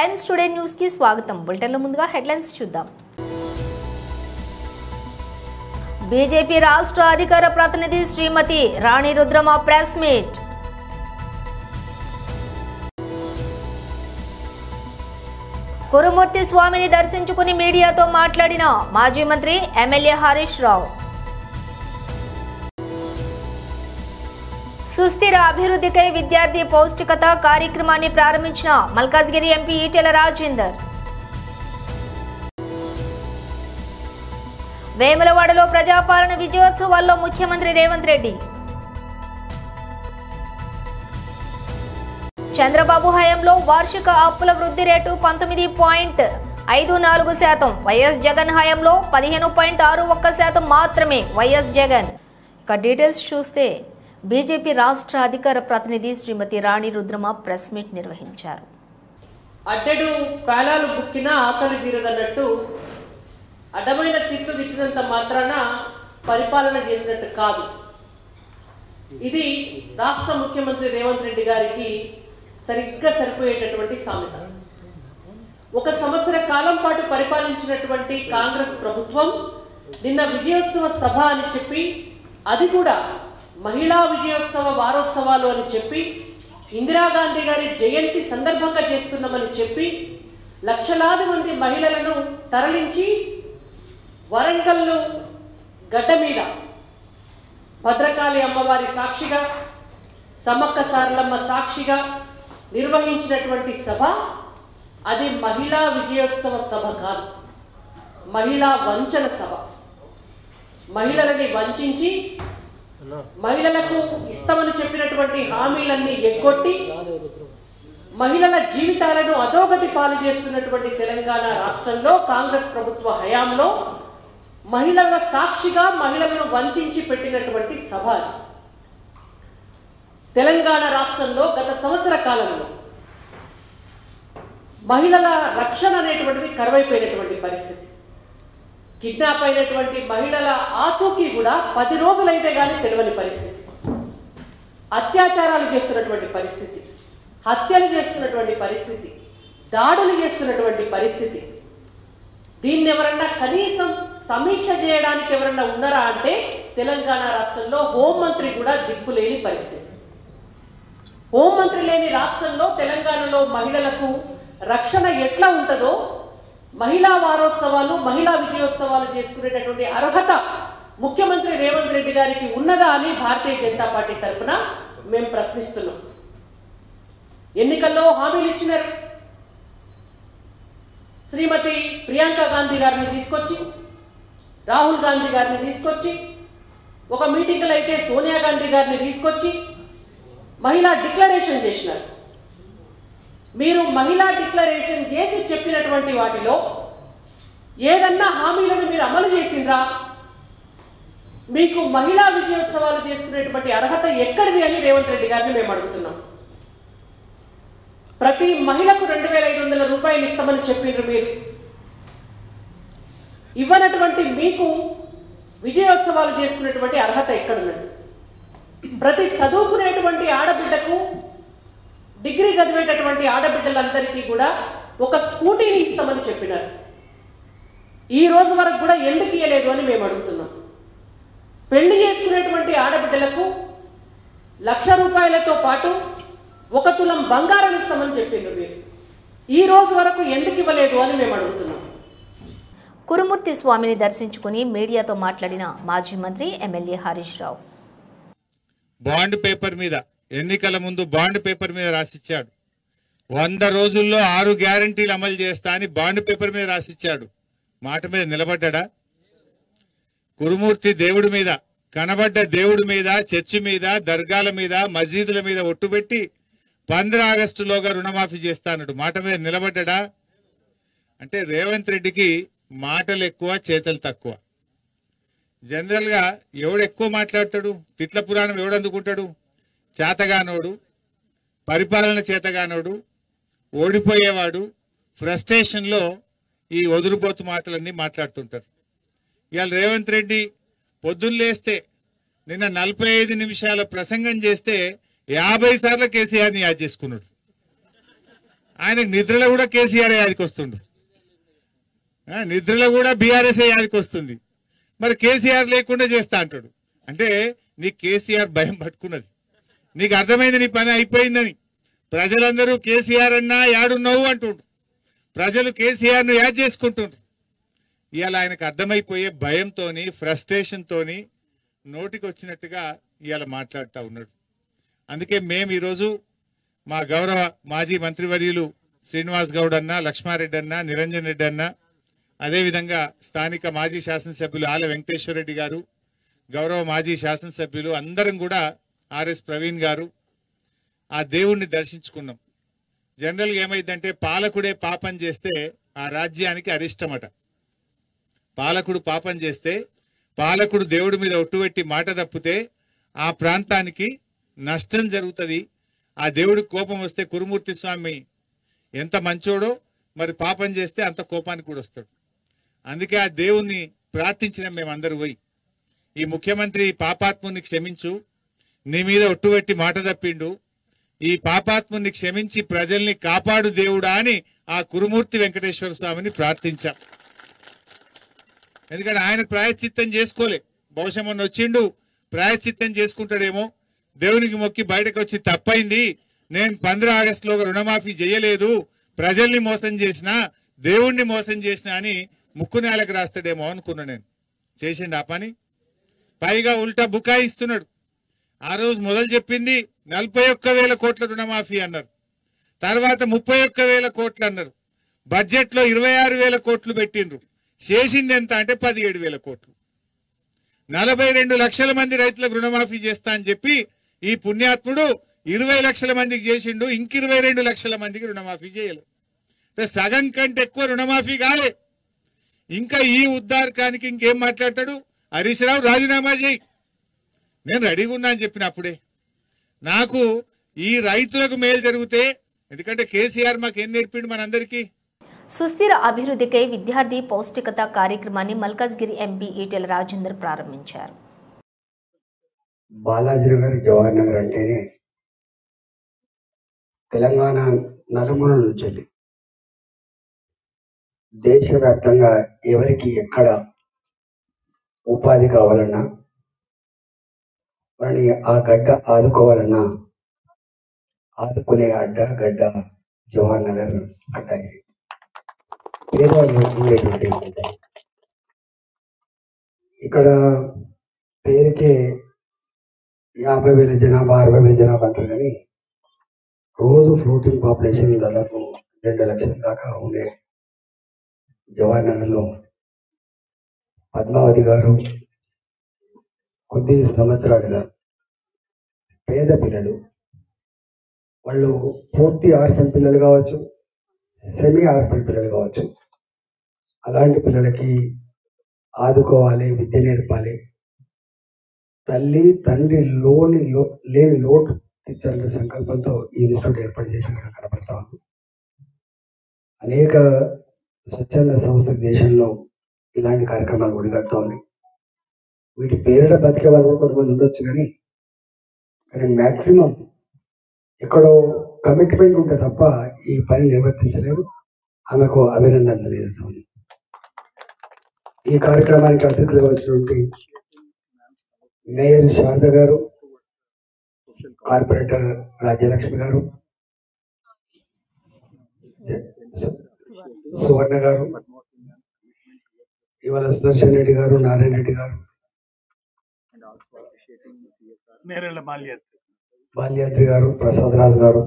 Times today news కి స్వాగతం. బులెటిన్లో ముందుగా హెడ్లైన్స్ చూద్దాం. బీజేపీ రాష్ట్ర అధికార ప్రతినిధి శ్రీమతి రాణి రుద్రమ ప్రెస్ మీట్. కురుమూర్తి స్వామిని దర్శించుకుని మీడియాతో మాట్లాడిన మాజీ మంత్రి ఎమ్మెల్యే హరీష్ రావు. సుస్థిర అభివృద్ధికై విద్యార్థి పౌష్టికత కార్యక్రమాన్ని ప్రారంభించిన మల్కాజ్గిరి ఎంపీ ఈటెల రాజేందర్. వేములవాడలో ప్రజాపాలన విజయోత్సవాల్లో ముఖ్యమంత్రి రేవంత్ రెడ్డి. చంద్రబాబు హయాంలో వార్షిక అప్పుల వృద్ధి రేటు 19.54%. వైఎస్ జగన్ హయాంలో 15.61% మాత్రమే. వైఎస్ జగన్. ఇక డీటెయిల్స్ చూస్తే బీజేపీ రాష్ట్ర అధికార ప్రతినిధి శ్రీమతి రాణి రుద్రమ ప్రెస్ మీట్ నిర్వహించారు. అడ్డెడు పేలాలు బుక్కిన ఆకలి తీరదన్నట్టు అడ్డమైన తిట్లు తిట్టినంత మాత్రాన పరిపాలన చేసినట్టు కాదు. ఇది రాష్ట్ర ముఖ్యమంత్రి రేవంత్ రెడ్డి గారికి సరిగ్గా సరిపోయేటటువంటి సామెత. 1 సంవత్సర కాలం పాటు పరిపాలించినటువంటి కాంగ్రెస్ ప్రభుత్వం నిన్న విజయోత్సవ సభ అని చెప్పి, అది కూడా మహిళా విజయోత్సవ వారోత్సవాలు అని చెప్పి, ఇందిరాగాంధీ గారి జయంతి సందర్భంగా చేస్తున్నామని చెప్పి లక్షలాది మంది మహిళలను తరలించి వరంగల్లు గడ్డ మీద భద్రకాళి అమ్మవారి సాక్షిగా, సమ్మక్క సారలమ్మ సాక్షిగా నిర్వహించినటువంటి సభ అది మహిళా విజయోత్సవ సభ కాదు, మహిళా వంచన సభ. మహిళలని వంచించి మహిళలకు ఇస్తామని చెప్పినటువంటి హామీలన్నీ ఎగ్గొట్టి మహిళల జీవితాలను అధోగతి పాలు చేస్తున్నటువంటి తెలంగాణ రాష్ట్రంలో కాంగ్రెస్ ప్రభుత్వ హయాంలో మహిళల సాక్షిగా మహిళలను వంచించి పెట్టినటువంటి సభ. తెలంగాణ రాష్ట్రంలో గత సంవత్సర కాలంలో మహిళల రక్షణ అనేటువంటిది కరువైపోయినటువంటి పరిస్థితి. కిడ్నాప్ అయినటువంటి మహిళల ఆచూకీ కూడా 10 రోజులైతే కానీ తెలియని పరిస్థితి. అత్యాచారాలు చేస్తున్నటువంటి పరిస్థితి, హత్యలు చేస్తున్నటువంటి పరిస్థితి, దాడులు చేస్తున్నటువంటి పరిస్థితి. దీన్ని ఎవరన్నా కనీసం సమీక్ష చేయడానికి ఎవరన్నా ఉన్నారా అంటే తెలంగాణ రాష్ట్రంలో హోంమంత్రి కూడా దిక్కులేని పరిస్థితి. హోంమంత్రి లేని రాష్ట్రంలో తెలంగాణలో మహిళలకు రక్షణ ఎట్లా ఉంటుందో, మహిళా వారోత్సవాలు, మహిళా విజయోత్సవాలు చేసుకునేటటువంటి అర్హత ముఖ్యమంత్రి రేవంత్ రెడ్డి గారికి ఉన్నదా అని భారతీయ జనతా పార్టీ తరఫున మేము ప్రశ్నిస్తున్నాం. ఎన్నికల్లో హామీలు ఇచ్చినారు. శ్రీమతి ప్రియాంక గాంధీ గారిని తీసుకొచ్చి, రాహుల్ గాంధీ గారిని తీసుకొచ్చి, ఒక మీటింగ్లో అయితే సోనియా గాంధీ గారిని తీసుకొచ్చి మహిళా డిక్లరేషన్ చేసినారు. మీరు మహిళా డిక్లరేషన్ చేసి చెప్పినటువంటి వాటిలో ఏదన్నా హామీలను మీరు అమలు చేసిండ్రా? మీకు మహిళా విజయోత్సవాలు చేసుకునేటువంటి అర్హత ఎక్కడిది అని రేవంత్ రెడ్డి గారిని మేము అడుగుతున్నాం. ప్రతి మహిళకు 2500 రూపాయలు ఇస్తామని చెప్పిండ్రు. మీరు ఇవ్వనటువంటి మీకు విజయోత్సవాలు చేసుకునేటువంటి అర్హత ఎక్కడున్నది? ప్రతి చదువుకునేటువంటి ఆడబిడ్డకు, డిగ్రీ చదివేటటువంటి ఆడబిడ్డలందరికీ కూడా ఒక స్కూటీని ఇస్తామని చెప్పినారు. ఈ రోజు వరకు కూడా ఎందుకు ఇవ్వలేదు అని మేము అడుగుతున్నాం. పెళ్లి చేసుకునేటువంటి ఆడబిడ్డలకు 1,00,000 రూపాయలతో పాటు 1 తులం బంగారం ఇస్తామని చెప్పిండ్రు. మీరు ఈ రోజు వరకు ఎందుకు ఇవ్వలేదు అని మేము అడుగుతున్నాం. కురుమూర్తి స్వామిని దర్శించుకుని మీడియాతో మాట్లాడిన మాజీ మంత్రి MLA Harish Rao. Bond paper మీద, ఎన్నికల ముందు బాండ్ పేపర్ మీద రాసిచ్చాడు. 100 రోజుల్లో 6 గ్యారంటీలు అమలు చేస్తా అని బాండ్ పేపర్ మీద రాసిచ్చాడు. మాట మీద నిలబడ్డా? కురుమూర్తి దేవుడి మీద, కనబడ్డ దేవుడి మీద, చర్చి మీద, దర్గాల మీద, మసీదుల మీద ఒట్టుబెట్టి 15 ఆగస్టులోగా రుణమాఫీ చేస్తానడు. మాట మీద నిలబడ్డా? అంటే రేవంత్ రెడ్డికి మాటలు ఎక్కువ, చేతలు తక్కువ. జనరల్గా ఎవడు ఎక్కువ మాట్లాడతాడు? తిట్ల పురాణం ఎవడు అందుకుంటాడు? చేతగానోడు, పరిపాలన చేతగానోడు, ఓడిపోయేవాడు, ఫ్రస్ట్రేషన్లో ఈ వదులుబోతు మాటలన్నీ మాట్లాడుతుంటారు. ఇవాళ రేవంత్ రెడ్డి పొద్దున్న లేస్తే నిన్న 45 నిమిషాల ప్రసంగం చేస్తే 50 సార్లు కేసీఆర్ని యాద్ చేసుకున్నాడు. ఆయనకు నిద్రలో కూడా కేసీఆర్ యాదికి వస్తుండు, నిద్రలో కూడా బీఆర్ఎస్ యాదికి వస్తుంది. మరి కేసీఆర్ లేకుండా చేస్తా అంటాడు. అంటే నీకు కేసీఆర్ భయం పట్టుకున్నది, నీకు అర్థమైంది నీ పని అయిపోయిందని. ప్రజలందరూ కేసీఆర్ అన్నా యాడున్నావు అంటుండ్రు, ప్రజలు కేసీఆర్ను యాడ్ చేసుకుంటుండ్రు. ఇవాళ ఆయనకు అర్థమైపోయే భయంతోని ఫ్రస్ట్రేషన్తోని నోటికి వచ్చినట్టుగా ఇవాళ మాట్లాడుతూ ఉన్నాడు. అందుకే మేము ఈరోజు మా గౌరవ మాజీ మంత్రివర్యులు శ్రీనివాస్ గౌడ్ అన్న, లక్ష్మారెడ్డి అన్న, నిరంజన్ రెడ్డి అన్న, అదేవిధంగా స్థానిక మాజీ శాసనసభ్యులు ఆల వెంకటేశ్వర రెడ్డి గారు, గౌరవ మాజీ శాసనసభ్యులు అందరం కూడా ఆర్ఎస్ ప్రవీణ్ గారు ఆ దేవుణ్ణి దర్శించుకున్నాం. జనరల్గా ఏమైందంటే పాలకుడే పాపం చేస్తే ఆ రాజ్యానికి అరిష్టమట. పాలకుడు పాపం చేస్తే, పాలకుడు దేవుడి మీద ఒట్టుపెట్టి మాట తప్పితే ఆ ప్రాంతానికి నష్టం జరుగుతుంది. ఆ దేవుడికి కోపం వస్తే కురుమూర్తి స్వామి ఎంత మంచోడో మరి పాపం చేస్తే అంత కోపానికి కూడా వస్తాడు. అందుకే ఆ దేవుణ్ణి ప్రార్థించిన మేమందరూ పోయి, ఈ ముఖ్యమంత్రి పాపాత్ముని క్షమించు, నీ మీద ఒట్టుపెట్టి మాట తప్పిండు, ఈ పాపాత్ముని క్షమించి ప్రజల్ని కాపాడు దేవుడా అని ఆ కురుమూర్తి వెంకటేశ్వర స్వామిని ప్రార్థించాం. ఎందుకంటే ఆయన ప్రాయశ్చిత్తం చేసుకోలే, బహుశా మొన్న వచ్చిండు ప్రాయశ్చిత్తం చేసుకుంటాడేమో, దేవునికి మొక్కి బయటకు వచ్చి తప్పైంది, నేను 15 ఆగస్టులో రుణమాఫీ చేయలేదు, ప్రజల్ని మోసం చేసిన, దేవుణ్ణి మోసం చేసిన అని ముక్కు నేలకు రాస్తాడేమో అనుకున్నా. నేను చేసిండు ఆ పని. పైగా ఉల్టా బుకాయిస్తున్నాడు. ఆ రోజు మొదలు చెప్పింది 41,000 కోట్ల రుణమాఫీ అన్నారు, తర్వాత 31,000 కోట్లు అన్నారు, బడ్జెట్లో 26,000 కోట్లు పెట్టిండ్రు. చేసింది ఎంత అంటే 17,000 కోట్లు. 42 లక్షల మంది రైతులకు రుణమాఫీ చేస్తా అని చెప్పి ఈ పుణ్యాత్ముడు 20 లక్షల మందికి చేసిండు, ఇంక 22 లక్షల మందికి రుణమాఫీ చేయలేదు. అంటే సగం కంటే ఎక్కువ రుణమాఫీ కాలే. ఇంకా ఈ ఉద్దారకానికి ఇంకేం మాట్లాడతాడు? హరీష్ రావు రాజీనామా చేయి, నేను రెడీగా ఉన్నా అని చెప్పిన అప్పుడే. నాకు ఈ రైతులకు మేలు జరిగితే, ఎందుకంటే కేసీఆర్ మాకు ఏం నేర్పిండు మనందరికీ, సుస్థిర అభివృద్ధికై విద్యార్థి పౌష్టికత కార్యక్రమాన్ని మల్కాజ్గిరి ఎంపీ ఈటెల రాజేందర్ ప్రారంభించారు. బాలాజీనగర్, జవహర్ నగర్ అంటేనే తెలంగాణ నలుమూల నుంచి దేశవ్యాప్తంగా ఎవరికి ఎక్కడ ఉపాధి కావాలన్నా, వారిని ఆ గడ్డ ఆదుకోవాలన్నా ఆదుకునే అడ్డ గడ్డ జవహర్ నగర్ అడ్డ. ఇది పేదవాళ్ళు ఉండేటువంటి ఇక్కడ పేరుకే 50,000 జనాభా 60,000 జనాభా అంటారు, కానీ రోజు ఫ్లోటింగ్ పాపులేషన్ దాదాపు 2 లక్షల దాకా ఉండే జవహర్ నగర్లో పద్మావతి గారు కొద్ది సంవత్సరాలుగా పేద పిల్లలు, వాళ్ళు పూర్తి ఆర్ఫన్ పిల్లలు కావచ్చు, సెమీ ఆర్ఫన్ పిల్లలు కావచ్చు, అలాంటి పిల్లలకి ఆదుకోవాలి, విద్య నేర్పాలి, తల్లి తండ్రి లేని లోటు తీర్చాలనే సంకల్పంతో ఈ ఇన్స్టిట్యూట్ ఏర్పాటు చేసినట్టుగా కనపడతా ఉంది. అనేక స్వచ్ఛంద సంస్థల దేశంలో ఇలాంటి కార్యక్రమాలు ఒడిగడుతూ ఉన్నాయి. వీటి పేరిట బతికే వాళ్ళు కూడా కొంతమంది ఉండొచ్చు, కానీ మ్యాక్సిమం ఎక్కడో కమిట్మెంట్ ఉంటే తప్ప ఈ పని నిర్వర్తించలేరు. ఆమెకు అభినందనలు తెలియజేస్తా ఉంది. ఈ కార్యక్రమానికి అతిథులు వచ్చినటువంటి మేయర్ శారద గారు, కార్పొరేటర్ రాజ్యలక్ష్మి గారు, సువర్ణ గారు, ఇవాళ సుదర్శన్ రెడ్డి గారు, నారాయణ రెడ్డి గారు, బాల్యాద్రి గారు, ప్రసాద్ రాజు గారు,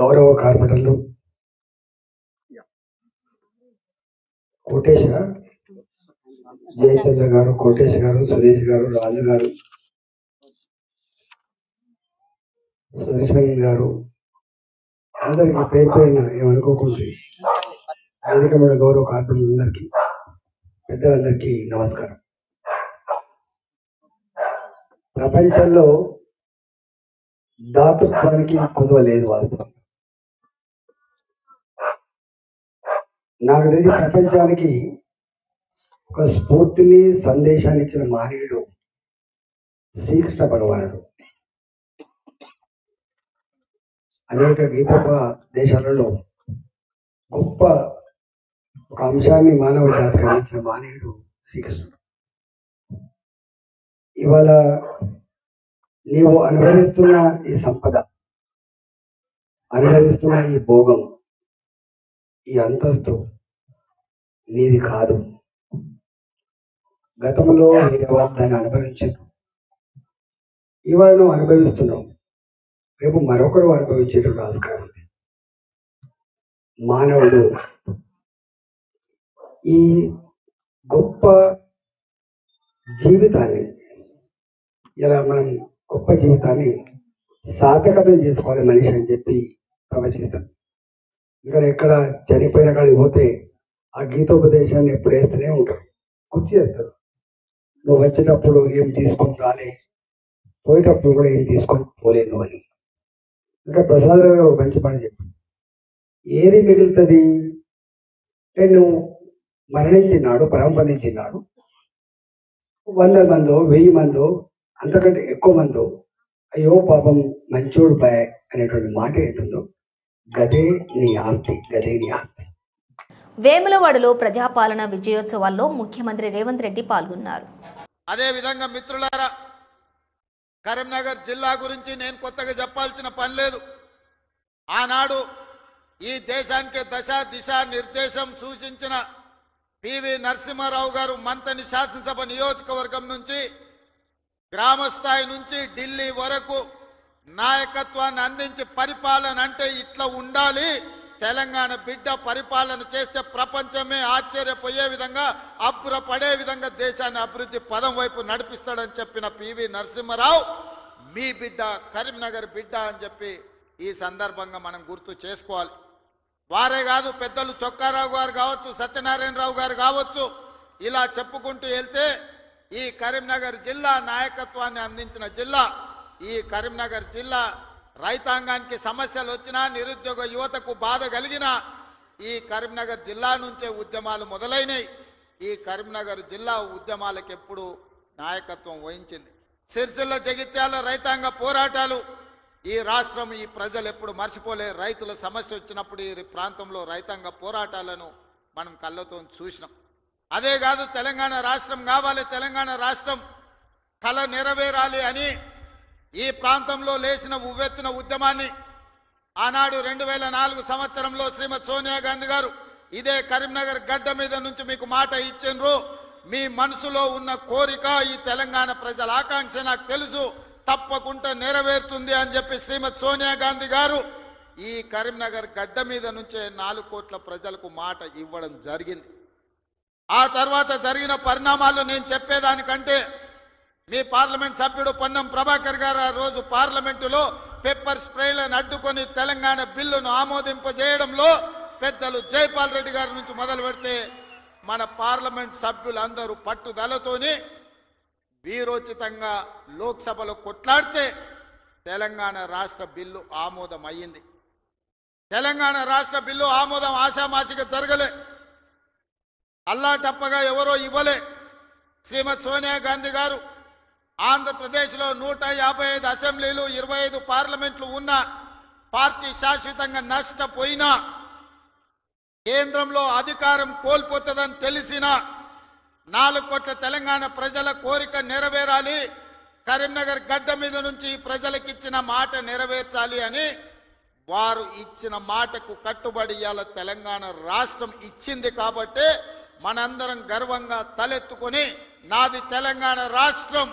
గౌరవ కార్పొరేటర్లు కోటేశ జయచంద్ర గారు, కోటేష్ గారు, సురేష్ గారు, రాజు గారు, సురేష్ గారు, అందరికీ పేరు పేరున ఏమనుకోకుండా వేదిక మీద గౌరవ కార్పొరేటర్లందరికీ, పెద్దలందరికీ నమస్కారం. ప్రపంచంలో దాతృత్వానికి కొదవ లేదు. వాస్తవం నాకు తెలిసి ప్రపంచానికి ఒక స్ఫూర్తిని సందేశాన్ని ఇచ్చిన మహనీయుడు శ్రీకృష్ణ భగవానుడు. అనేక గీతోప దేశాలలో గొప్ప ఒక అంశాన్ని మానవ జాతికి అందించిన మానవుడు శ్రీకృష్ణుడు. ఇవాళ నీవు అనుభవిస్తున్న ఈ సంపద, అనుభవిస్తున్న ఈ భోగం, ఈ అంతస్తు నీది కాదు. గతంలో వేరే వాళ్ళు దాన్ని అనుభవించారు. ఇవాళ నువ్వు అనుభవిస్తున్నావు, రేపు మరొకరు అనుభవించేటువంటి ఆస్కారం ఉంది. మానవుడు ఈ గొప్ప జీవితాన్ని, ఇలా మనం గొప్ప జీవితాన్ని సార్థకతం చేసుకోవాలి మనిషి అని చెప్పి ప్రవచిస్తాం. ఇంకా ఎక్కడ చనిపోయిన కాడికి పోతే ఆ గీతోపదేశాన్ని ఎప్పుడు వేస్తూనే ఉంటారు, గుర్తు చేస్తారు. నువ్వు వచ్చేటప్పుడు ఏం తీసుకొని రాలే, పోయేటప్పుడు కూడా ఏం తీసుకొని పోలేదు అని. ఇంకా ప్రసాద్ గారు ఒక మంచి పని చెప్పారు, ఏది మిగులుతుంది అంటే నువ్వు మరణించినాడు, పరంపరించినాడు 100 మందో 1000 మందో అంతకంటే ఎక్కువ మందో అయ్యో పాపం మంచోడు బాయ్ అనేటువంటి మాట అవుతుందో గదే నీ ఆస్తి, గదే నీ ఆస్తి. వేములవాడలో ప్రజాపాలన విజయోత్సవాల్లో ముఖ్యమంత్రి రేవంత్ రెడ్డి పాల్గొన్నారు. అదేవిధంగా మిత్రులారా, కరీంనగర్ జిల్లా గురించి నేను కొత్తగా చెప్పాల్సిన పని లేదు. ఆనాడు ఈ దేశానికి దశ దిశ నిర్దేశం సూచించిన పివి నరసింహారావు గారు మంతని శాసనసభ నియోజకవర్గం నుంచి గ్రామ స్థాయి నుంచి ఢిల్లీ వరకు నాయకత్వాన్ని అందించి పరిపాలన అంటే ఇట్లా ఉండాలి, తెలంగాణ బిడ్డ పరిపాలన చేస్తే ప్రపంచమే ఆశ్చర్యపోయే విధంగా అబ్బురపడే విధంగా దేశాన్ని అభివృద్ధి పదం వైపు నడిపిస్తాడని చెప్పిన పివి నరసింహారావు మీ బిడ్డ, కరీంనగర్ బిడ్డ అని చెప్పి ఈ సందర్భంగా మనం గుర్తు చేసుకోవాలి. వారే కాదు, పెద్దలు చొక్కారావు గారు కావచ్చు, సత్యనారాయణరావు గారు కావచ్చు, ఇలా చెప్పుకుంటూ వెళ్తే ఈ కరీంనగర్ జిల్లా నాయకత్వాన్ని అందించిన జిల్లా. ఈ కరీంనగర్ జిల్లా రైతాంగానికి సమస్యలు వచ్చినా, నిరుద్యోగ యువతకు బాధ కలిగినా ఈ కరీంనగర్ జిల్లా నుంచే ఉద్యమాలు మొదలైనవి. ఈ కరీంనగర్ జిల్లా ఉద్యమాలకు ఎప్పుడు నాయకత్వం వహించింది. సిరిసిల్ల జగిత్యాల రైతాంగ పోరాటాలు ఈ రాష్ట్రం, ఈ ప్రజలు ఎప్పుడు మర్చిపోలే. రైతుల సమస్య వచ్చినప్పుడు ఈ ప్రాంతంలో రైతాంగ పోరాటాలను మనం కళ్ళతో చూసినాం. అదే కాదు, తెలంగాణ రాష్ట్రం కావాలి, తెలంగాణ రాష్ట్రం కళ నెరవేరాలి అని ఈ ప్రాంతంలో లేచిన ఉవ్వెత్తున ఉద్యమాన్ని ఆనాడు 2004 సంవత్సరంలో శ్రీమతి సోనియా గాంధీ గారు ఇదే కరీంనగర్ గడ్డ మీద నుంచి మీకు మాట ఇచ్చిండ్రు. మీ మనసులో ఉన్న కోరిక, ఈ తెలంగాణ ప్రజల ఆకాంక్ష నాకు తెలుసు, తప్పకుండా నెరవేరుతుంది అని చెప్పి శ్రీమతి సోనియా గాంధీ గారు ఈ కరీంనగర్ గడ్డ మీద నుంచే 4 కోట్ల ప్రజలకు మాట ఇవ్వడం జరిగింది. ఆ తర్వాత జరిగిన పరిణామాలు నేను చెప్పేదానికంటే మీ పార్లమెంట్ సభ్యుడు పొన్నం ప్రభాకర్ గారు ఆ రోజు పార్లమెంటులో పెప్పర్ స్ప్రేలను అడ్డుకొని తెలంగాణ బిల్లును ఆమోదింపజేయడంలో పెద్దలు జైపాల్ రెడ్డి గారి నుంచి మొదలు పెడితే మన పార్లమెంట్ సభ్యులందరూ పట్టుదలతోని వీరోచితంగా లోక్సభలో కొట్లాడితే తెలంగాణ రాష్ట్ర బిల్లు ఆమోదం అయ్యింది. తెలంగాణ రాష్ట్ర బిల్లు ఆమోదం ఆశామాసిగా జరగలే, అల్లాటప్పగా ఎవరో ఇవ్వలే. శ్రీమతి సోనియా గాంధీ గారు ఆంధ్రప్రదేశ్లో 155 అసెంబ్లీలు 25 పార్లమెంట్లు ఉన్న పార్టీ శాశ్వతంగా నష్టపోయినా, కేంద్రంలో అధికారం కోల్పోతుందని తెలిసిన 4 కోట్ల తెలంగాణ ప్రజల కోరిక నెరవేరాలి, కరీంనగర్ గడ్డ మీద నుంచి ప్రజలకు ఇచ్చిన మాట నెరవేర్చాలి అని వారు ఇచ్చిన మాటకు కట్టుబడి ఇవాళ తెలంగాణ రాష్ట్రం ఇచ్చింది. కాబట్టి మనందరం గర్వంగా తలెత్తుకొని నాది తెలంగాణ రాష్ట్రం,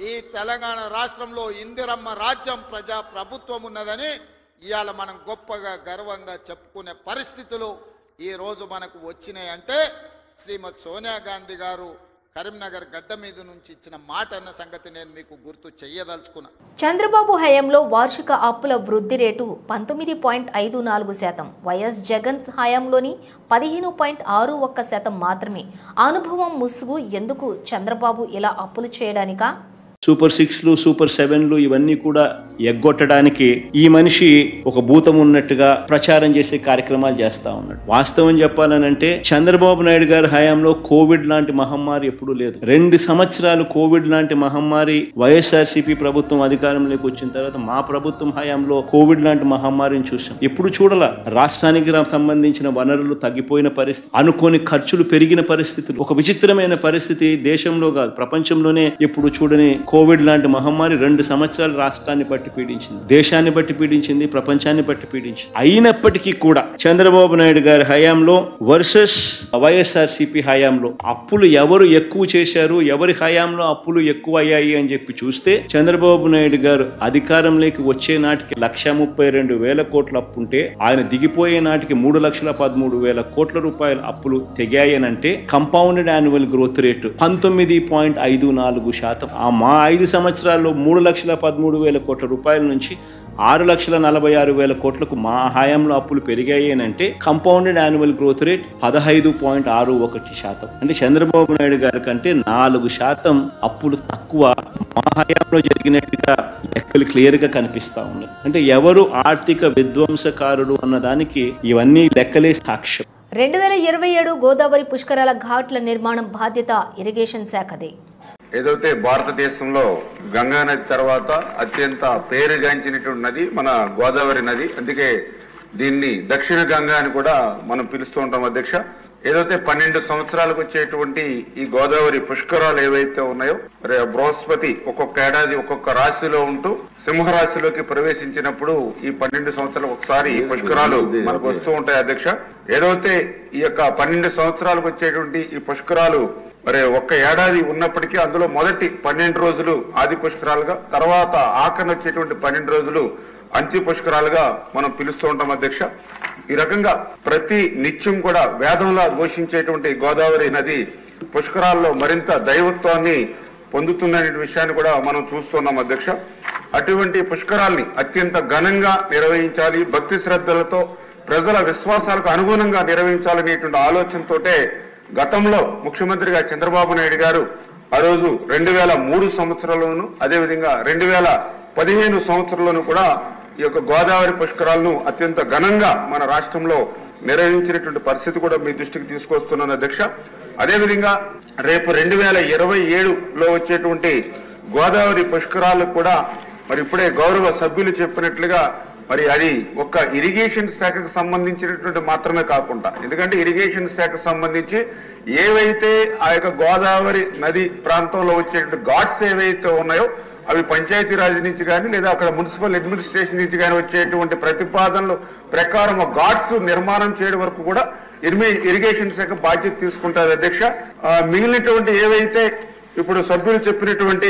ఈ తెలంగాణ రాష్ట్రంలో ఇందిరమ్మ రాజ్యం, ప్రజా ప్రభుత్వం ఉన్నదని ఇవాళ మనం గొప్పగా గర్వంగా చెప్పుకునే పరిస్థితులు ఈ రోజు మనకు వచ్చినాయి. అంటే శ్రీమతి సోనియా గాంధీ గారు కరీంనగర్ గడ్డ మీద నుంచి ఇచ్చిన మాట అన్న సంగతి నేను మీకు గుర్తు చెయ్యదలుచుకున్నా. చంద్రబాబు హయాంలో వార్షిక అప్పుల వృద్ధి రేటు 19.54%, వైఎస్ జగన్ హయాంలోని 15.61% మాత్రమే. అనుభవం ముసుగు ఎందుకు చంద్రబాబు ఇలా అప్పులు చేయడానికా? సూపర్ 6లు సూపర్ 7లు ఇవన్నీ కూడా ఎగ్గొట్టడానికి ఈ మనిషి ఒక భూతం ఉన్నట్టుగా ప్రచారం చేసే కార్యక్రమాలు చేస్తా ఉన్నాడు. వాస్తవం చెప్పాలనంటే చంద్రబాబు నాయుడు గారి హయాంలో కోవిడ్ లాంటి మహమ్మారి ఎప్పుడూ లేదు. 2 సంవత్సరాలు కోవిడ్ లాంటి మహమ్మారి వైఎస్ఆర్సీపీ ప్రభుత్వం అధికారంలోకి వచ్చిన తర్వాత మా ప్రభుత్వం హయాంలో కోవిడ్ లాంటి మహమ్మారిని చూసాం. ఎప్పుడు చూడాల. రాష్ట్రానికి సంబంధించిన వనరులు తగ్గిపోయిన పరిస్థితి, అనుకోని ఖర్చులు పెరిగిన పరిస్థితులు, ఒక విచిత్రమైన పరిస్థితి దేశంలో కాదు ప్రపంచంలోనే ఎప్పుడు చూడని కోవిడ్ లాంటి మహమ్మారి 2 సంవత్సరాలు రాష్ట్రాన్ని బట్టి పీడించింది, దేశాన్ని బట్టి పీడించింది, ప్రపంచాన్ని బట్టి పీడించింది. అయినప్పటికీ కూడా చంద్రబాబు నాయుడు గారి హయాంలో వర్సెస్ వైఎస్ఆర్సీపీ హయాంలో అప్పులు ఎవరు ఎక్కువ చేశారు, ఎవరి హయాంలో అప్పులు ఎక్కువ అయ్యాయి అని చెప్పి చూస్తే చంద్రబాబు నాయుడు గారు అధికారంలోకి వచ్చే నాటికి 1,32,000 కోట్ల అప్పు ఉంటే ఆయన దిగిపోయే నాటికి 3,13,000 కోట్ల రూపాయల అప్పులు తెగాయనంటే కంపౌండెడ్ యాన్యువల్ గ్రోత్ రేటు 19.54%. ఆ మా 5 సంవత్సరాల్లో 3,13,000 కోట్ల రూపాయల నుంచి 6,46,000 కోట్లకు మా హయాంలో అప్పులు పెరిగాయి అంటే కంపౌండెడ్ యాన్యువల్ గ్రోత్ రేట్ 15.61%. అంటే చంద్రబాబు నాయుడు గారి కంటే 4% అప్పులు తక్కువ మా హయాంలో జరిగినట్టుగా లెక్కలు క్లియర్ గా కనిపిస్తా ఉన్నాయి. అంటే ఎవరు ఆర్థిక విధ్వంసకారుడు అన్నదానికి ఇవన్నీ లెక్కలే సాక్ష్యం. 2027 గోదావరి పుష్కరాల ఘాట్ల నిర్మాణం బాధ్యత ఇరిగేషన్ శాఖదే. ఏదైతే భారతదేశంలో గంగా నది తర్వాత అత్యంత పేరుగాంచినటువంటి నది మన గోదావరి నది. అందుకే దీన్ని దక్షిణ గంగా అని కూడా మనం పిలుస్తూ ఉంటాం అధ్యక్ష. ఏదైతే 12 సంవత్సరాలకు వచ్చేటువంటి ఈ గోదావరి పుష్కరాలు ఏవైతే ఉన్నాయో, బృహస్పతి ఒక్కొక్క ఏడాది ఒక్కొక్క రాశిలో ఉంటూ సింహరాశిలోకి ప్రవేశించినప్పుడు ఈ 12 సంవత్సరాలకు ఒకసారి పుష్కరాలు మనకు వస్తూ ఉంటాయి అధ్యక్ష. ఏదైతే ఈ యొక్క 12 సంవత్సరాలకు వచ్చేటువంటి ఈ పుష్కరాలు మరి ఒక్క ఏడాది ఉన్నప్పటికీ అందులో మొదటి 12 రోజులు ఆది పుష్కరాలుగా, తర్వాత ఆఖరణ వచ్చేటువంటి 12 రోజులు అంత్య పుష్కరాలుగా మనం పిలుస్తూ ఉంటాం అధ్యక్ష. ఈ రకంగా ప్రతి నిత్యం కూడా వేదంలా ఘోషించేటువంటి గోదావరి నది పుష్కరాల్లో మరింత దైవత్వాన్ని పొందుతుందనే విషయాన్ని కూడా మనం చూస్తున్నాం అధ్యక్ష. అటువంటి పుష్కరాల్ని అత్యంత ఘనంగా నిర్వహించాలి, భక్తి శ్రద్ధలతో ప్రజల విశ్వాసాలకు అనుగుణంగా నిర్వహించాలనేటువంటి ఆలోచనతోటే గతంలో ముఖ్యమంత్రిగా చంద్రబాబు నాయుడు గారు ఆ రోజు 2003 సంవత్సరంలోను అదేవిధంగా 2015 సంవత్సరంలోనూ కూడా ఈ యొక్క గోదావరి పుష్కరాలను అత్యంత ఘనంగా మన రాష్ట్రంలో నిర్వహించినటువంటి పరిస్థితి కూడా మీ దృష్టికి తీసుకొస్తున్నాను అధ్యక్ష. అదేవిధంగా రేపు 2027లో వచ్చేటువంటి గోదావరి పుష్కరాలకు కూడా మరి ఇప్పుడే గౌరవ సభ్యులు చెప్పినట్లుగా మరి అది ఒక్క ఇరిగేషన్ శాఖకు సంబంధించినటువంటి మాత్రమే కాకుండా, ఎందుకంటే ఇరిగేషన్ శాఖకు సంబంధించి ఏవైతే ఆ యొక్క గోదావరి నది ప్రాంతంలో వచ్చేటువంటి ఘాట్స్ ఏవైతే ఉన్నాయో అవి పంచాయతీరాజ్ నుంచి కానీ లేదా అక్కడ మున్సిపల్ అడ్మినిస్ట్రేషన్ నుంచి కానీ వచ్చేటువంటి ప్రతిపాదనలు ప్రకారం ఘాట్స్ నిర్మాణం చేయడం వరకు కూడా ఇరిగేషన్ శాఖ బాధ్యత తీసుకుంటారు అధ్యక్ష. మిగిలినటువంటి ఏవైతే ఇప్పుడు సభ్యులు చెప్పినటువంటి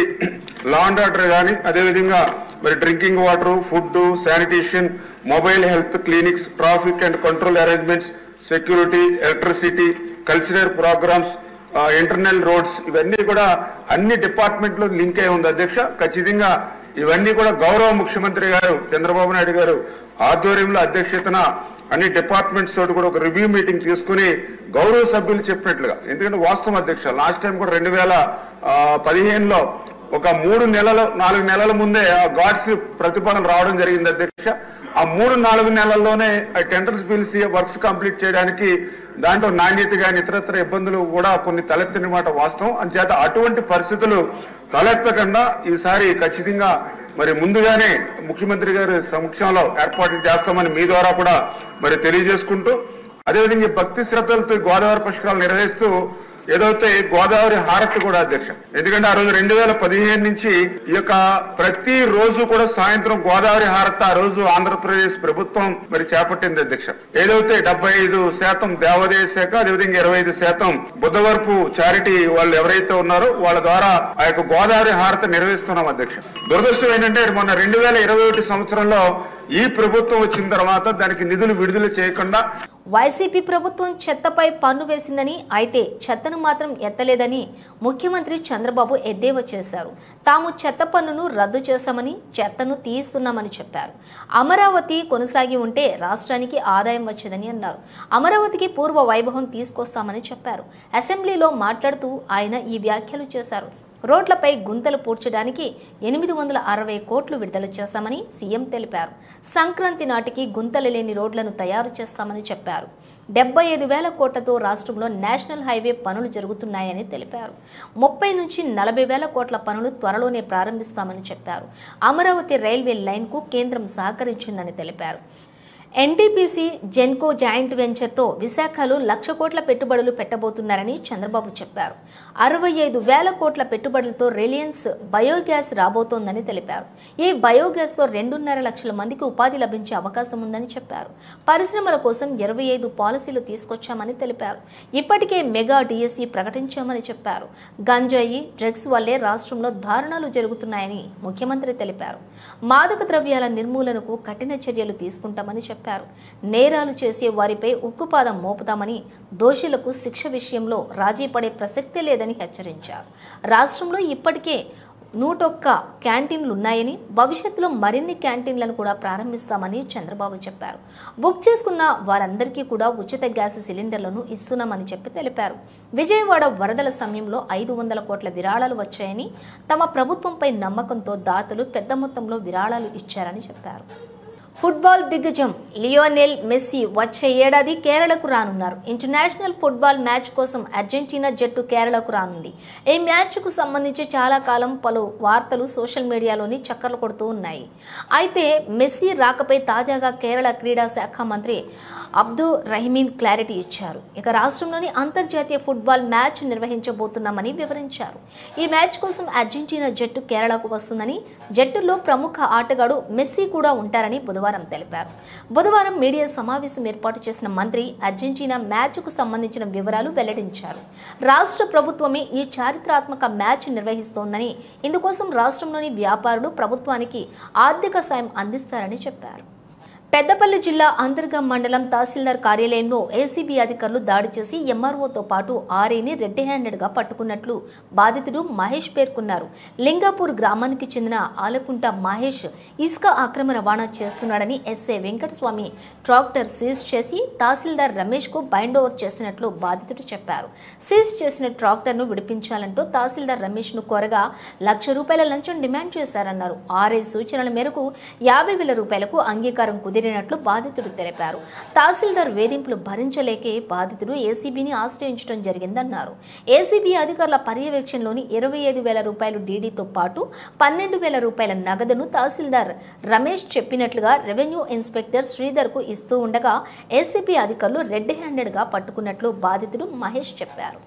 లా అండ్ ఆర్డర్ కానీ, అదేవిధంగా మరి drinking water, food, sanitation, mobile health clinics, traffic and control arrangements, security, electricity, cultural programmes, internal roads, ఇవన్నీ కూడా అన్ని డిపార్ట్మెంట్లో లింక్ అయి ఉంది అధ్యక్ష. ఖచ్చితంగా ఇవన్నీ కూడా గౌరవ ముఖ్యమంత్రి గారు చంద్రబాబు నాయుడు గారు ఆధ్వర్యంలో అధ్యక్షతన అన్ని డిపార్ట్మెంట్స్ తోటి కూడా ఒక రివ్యూ మీటింగ్ తీసుకుని గౌరవ సభ్యులు చెప్పినట్లుగా, ఎందుకంటే వాస్తవం అధ్యక్ష లాస్ట్ టైం కూడా 2015లో ఒక 4 నెలల ముందే ఆ ఘాట్స్ ప్రతిపాదన రావడం జరిగింది అధ్యక్ష. ఆ 3-4 నెలల్లోనే టెండర్స్ పిలిచి వర్క్స్ కంప్లీట్ చేయడానికి దాంట్లో నాణ్యత కానీ ఇతరత్ర ఇబ్బందులు కూడా కొన్ని తలెత్తిన మాట వాస్తవం. అంచేత అటువంటి పరిస్థితులు తలెత్తకుండా ఈసారి ఖచ్చితంగా మరి ముందుగానే ముఖ్యమంత్రి గారి సమక్షంలో ఏర్పాట్లు చేస్తామని మీ ద్వారా కూడా మరి తెలియజేసుకుంటూ, అదేవిధంగా భక్తి శ్రద్ధలతో గోదావరి పుష్కరాలు నిర్వహిస్తూ ఏదైతే గోదావరి హారతి కూడా అధ్యక్ష, ఎందుకంటే ఆ రోజు 2015 నుంచి ఈ యొక్క ప్రతి రోజు కూడా సాయంత్రం గోదావరి హారతి ఆ రోజు ఆంధ్రప్రదేశ్ ప్రభుత్వం మరి చేపట్టింది అధ్యక్ష. ఏదైతే 75% దేవాదాయ శాఖ, అదేవిధంగా 25% బుద్ధవరపు చారిటీ వాళ్ళు ఎవరైతే ఉన్నారో వాళ్ళ ద్వారా ఆ యొక్క గోదావరి హారతి నిర్వహిస్తున్నాం అధ్యక్ష. దురదృష్టం ఏంటంటే మొన్న 2021 సంవత్సరంలో ఈ ప్రభుత్వం వచ్చిన తర్వాత దానికి నిధులు విడుదల చేయకుండా వైసీపీ ప్రభుత్వం చెత్తపై పన్ను వేసిందని, అయితే చెత్తను మాత్రం ఎత్తలేదని ముఖ్యమంత్రి చంద్రబాబు ఎద్దేవా చేశారు. తాము చెత్త పన్నును రద్దు చేశామని, చెత్తను తీయిస్తున్నామని చెప్పారు. అమరావతి కొనసాగి ఉంటే రాష్ట్రానికి ఆదాయం వచ్చేదని అన్నారు. అమరావతికి పూర్వ వైభవం తీసుకొస్తామని చెప్పారు. అసెంబ్లీలో మాట్లాడుతూ ఆయన ఈ వ్యాఖ్యలు చేశారు. రోడ్లపై గుంతలు పూడ్చడానికి 860 కోట్లు విడుదల చేశామని సీఎం తెలిపారు. సంక్రాంతి నాటికి గుంతలు లేని రోడ్లను తయారు చేస్తామని చెప్పారు. 75,000 కోట్లతో రాష్ట్రంలో నేషనల్ హైవే పనులు జరుగుతున్నాయని తెలిపారు. 30 నుంచి 40,000 కోట్ల పనులు త్వరలోనే ప్రారంభిస్తామని చెప్పారు. అమరావతి రైల్వే లైన్కు కేంద్రం సహకరించిందని తెలిపారు. ఎన్టీపీసీ జెన్కో జాయింట్ వెంచర్తో విశాఖలో 1,00,000 కోట్ల పెట్టుబడులు పెట్టబోతున్నారని చంద్రబాబు చెప్పారు. 65,000 కోట్ల పెట్టుబడులతో రిలయన్స్ బయోగ్యాస్ రాబోతోందని తెలిపారు. ఈ బయోగ్యాస్తో 2.5 లక్షల మందికి ఉపాధి లభించే అవకాశం ఉందని చెప్పారు. పరిశ్రమల కోసం 25 పాలసీలు తీసుకొచ్చామని తెలిపారు. ఇప్పటికే మెగా డిఎస్సి ప్రకటించామని చెప్పారు. గంజాయి, డ్రగ్స్ వల్లే రాష్ట్రంలో దారుణాలు జరుగుతున్నాయని ముఖ్యమంత్రి తెలిపారు. మాదక ద్రవ్యాల నిర్మూలనకు కఠిన చర్యలు తీసుకుంటామని చెప్పారు. నేరాలు చేసే వారిపై ఉక్కుపాదం మోపుతామని, దోషులకు శిక్ష విషయంలో రాజీ పడే ప్రసక్తే లేదని హెచ్చరించారు. రాష్ట్రంలో ఇప్పటికే 101 క్యాంటీన్లు ఉన్నాయని, భవిష్యత్తులో మరిన్ని క్యాంటీన్లను కూడా ప్రారంభిస్తామని చంద్రబాబు చెప్పారు. బుక్ చేసుకున్న వారందరికీ కూడా ఉచిత గ్యాస్ సిలిండర్లను ఇస్తున్నామని చెప్పి తెలిపారు. విజయవాడ వరదల సమయంలో 500 కోట్ల విరాళాలు వచ్చాయని, తమ ప్రభుత్వంపై నమ్మకంతో దాతలు పెద్ద మొత్తంలో విరాళాలు ఇచ్చారని చెప్పారు. ఫుట్బాల్ దిగ్గజం లియోనెల్ మెస్సీ వచ్చే ఏడాది కేరళకు రానున్నారు. ఇంటర్నేషనల్ ఫుట్బాల్ మ్యాచ్ కోసం అర్జెంటీనా జట్టు కేరళకు రానుంది. ఈ మ్యాచ్కు సంబంధించి చాలా కాలం పలు వార్తలు సోషల్ మీడియాలోని చక్కర్లు కొడుతూ ఉన్నాయి. అయితే మెస్సీ రాకపై తాజాగా కేరళ క్రీడా శాఖ మంత్రి అబ్దుల్ రహీమీన్ క్లారిటీ ఇచ్చారు. ఇక రాష్ట్రంలోని అంతర్జాతీయ ఫుట్బాల్ మ్యాచ్ నిర్వహించబోతున్నామని వివరించారు. ఈ మ్యాచ్ కోసం అర్జెంటీనా జట్టు కేరళకు వస్తుందని, జట్టులో ప్రముఖ ఆటగాడు మెస్సీ కూడా ఉంటారని బుధవారం తెలిపారు. బుధవారం మీడియా సమావేశం ఏర్పాటు చేసిన మంత్రి అర్జెంటీనా మ్యాచ్కు సంబంధించిన వివరాలు వెల్లడించారు. రాష్ట్ర ప్రభుత్వమే ఈ చారిత్రాత్మక మ్యాచ్ నిర్వహిస్తోందని, ఇందుకోసం రాష్ట్రంలోని వ్యాపారులు ప్రభుత్వానికి ఆర్థిక సాయం అందిస్తారని చెప్పారు. పెద్దపల్లి జిల్లా అంతర్గం మండలం తహసీల్దార్ కార్యాలయంలో ఏసీబీ అధికారులు దాడి చేసి ఎంఆర్ఓతో పాటు ఆర్ఐని రెడ్ హ్యాండెడ్గా పట్టుకున్నట్లు బాధితుడు మహేష్ పేర్కొన్నారు. లింగాపూర్ గ్రామానికి చెందిన ఆలకుంట మహేష్ ఇసుక అక్రమ రవాణా చేస్తున్నాడని ఎస్ఐ వెంకటస్వామి ట్రాక్టర్ సీజ్ చేసి తహసీల్దార్ రమేష్కు బైండ్ ఓవర్ చేసినట్లు బాధితుడు చెప్పారు. సీజ్ చేసిన ట్రాక్టర్ను విడిపించాలంటూ తహసీల్దార్ రమేష్ను కోరగా ₹1,00,000 లంచం డిమాండ్ చేశారన్నారు. ఆర్ఐ సూచనల మేరకు ₹50,000 అంగీకారం కుదిరినట్లు బాధితుడు తెలిపారు. తహసీల్దార్ వేధింపులు భరించలేకే బాధితుడు ఏసీబీని ఆశ్రయించడం జరిగిందన్నారు. ఏసీబీ అధికారుల పర్యవేక్షణలోని ₹25,000 డీడీతో పాటు ₹12,000 నగదును తహసీల్దార్ రమేష్ చెప్పినట్లుగా రెవెన్యూ ఇన్స్పెక్టర్ శ్రీధర్కు ఇస్తూ ఉండగా ఏసీబీ అధికారులు రెడ్ హ్యాండెడ్గా పట్టుకున్నట్లు బాధితుడు మహేష్ చెప్పారు.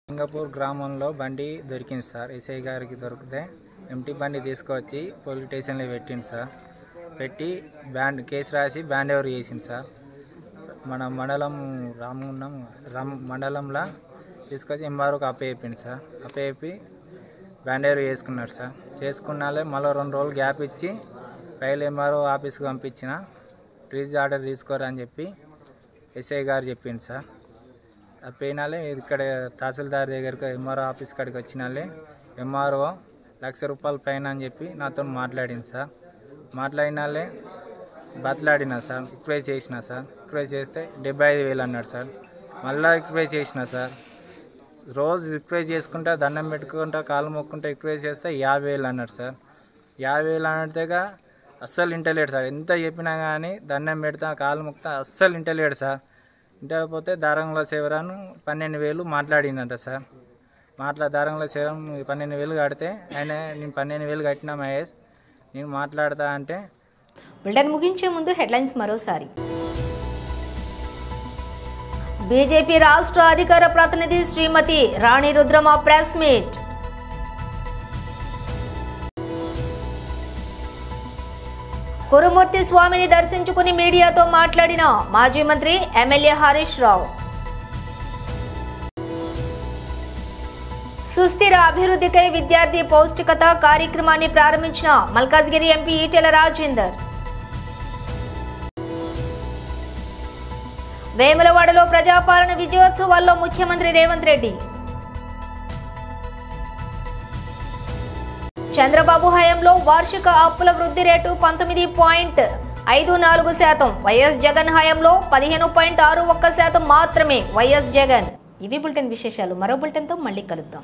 లింగపూర్ గ్రామంలో బండి దొరికింది సార్. ఎస్ఐ గారికి దొరికితే ఎంటీ బండి తీసుకొచ్చి పోలీస్ స్టేషన్లో పెట్టింది సార్. పెట్టి కేసు రాసి బ్యాండ్ ఓవర్ చేసింది సార్. మన మండలం మండలంలో తీసుకొచ్చి ఎంఆర్ఓకి అప్పచెప్పింది సార్. అప్పచెప్పి బ్యాండ్ ఓవర్ చేసుకున్నాడు సార్. చేసుకున్నాలే మళ్ళీ 2 రోజులు గ్యాప్ ఇచ్చి ఫైల్ ఎంఆర్ఓ ఆఫీస్కి పంపించిన రిలీజ్ ఆర్డర్ తీసుకోరా అని చెప్పి ఎస్ఐ గారు చెప్పింది సార్. పోయినాలే ఇక్కడ తహసీల్దార్ దగ్గరికి ఎంఆర్ఓ ఆఫీస్ కాడికి వచ్చినాలే ఎంఆర్ఓ ₹1,00,000 పైన అని చెప్పి నాతో మాట్లాడింది సార్. మాట్లాడినాలే బతలాడినా సార్. రిక్వెస్ట్ చేసిన సార్. రిక్వెస్ట్ చేస్తే 75,000 అన్నాడు సార్. మళ్ళీ రిక్వెస్ట్ చేసిన సార్. రోజు రిక్వెస్ట్ చేసుకుంటా దండం పెట్టుకుంటా కాలు మొక్కుంటా రిక్వెస్ట్ చేస్తే 50,000 అన్నాడు సార్. 50,000 అన్నట్టుగా అస్సలు ఇంటలేడు సార్. ఎంత చెప్పినా కానీ దండం పెడతా కాలు మొక్తా అస్సలు ఇంటలేడు సార్. ఇంటకపోతే దారంలో శివరాను 12,000 మాట్లాడినట సార్. దారంలో శివరం 12,000 కడితే ఆయన నేను 12,000 కట్టినా మహేష్ నేను మాట్లాడతా అంటే. బులెటిన్ ముగించే ముందు హెడ్లైన్స్ మరోసారి. బీజేపీ రాష్ట్ర అధికార ప్రతినిధి శ్రీమతి రాణి రుద్రమ ప్రెస్ మీట్. కురుమూర్తి స్వామిని దర్శించుకుని మీడియాతో మాట్లాడిన మాజీ మంత్రి ఎమ్మెల్యే హరీష్ రావు. సుస్థిర అభివృద్ధికై విద్యార్థి పౌష్టికత కార్యక్రమాన్ని ప్రారంభించిన మల్కాజ్గిరి ఎంపీ ఈటెల రాజేందర్. వేములవాడలో ప్రజాపాలన విజయోత్సవాల్లో ముఖ్యమంత్రి రేవంత్ రెడ్డి. చంద్రబాబు హయాంలో వార్షిక అప్పుల వృద్ధి రేటు 19.54%. వైఎస్ జగన్ హయాంలో 15.61% మాత్రమే. వైఎస్ జగన్. ఇవి బులెటిన్ విశేషాలు. మరో బులెటిన్తో మళ్ళీ కలుద్దాం.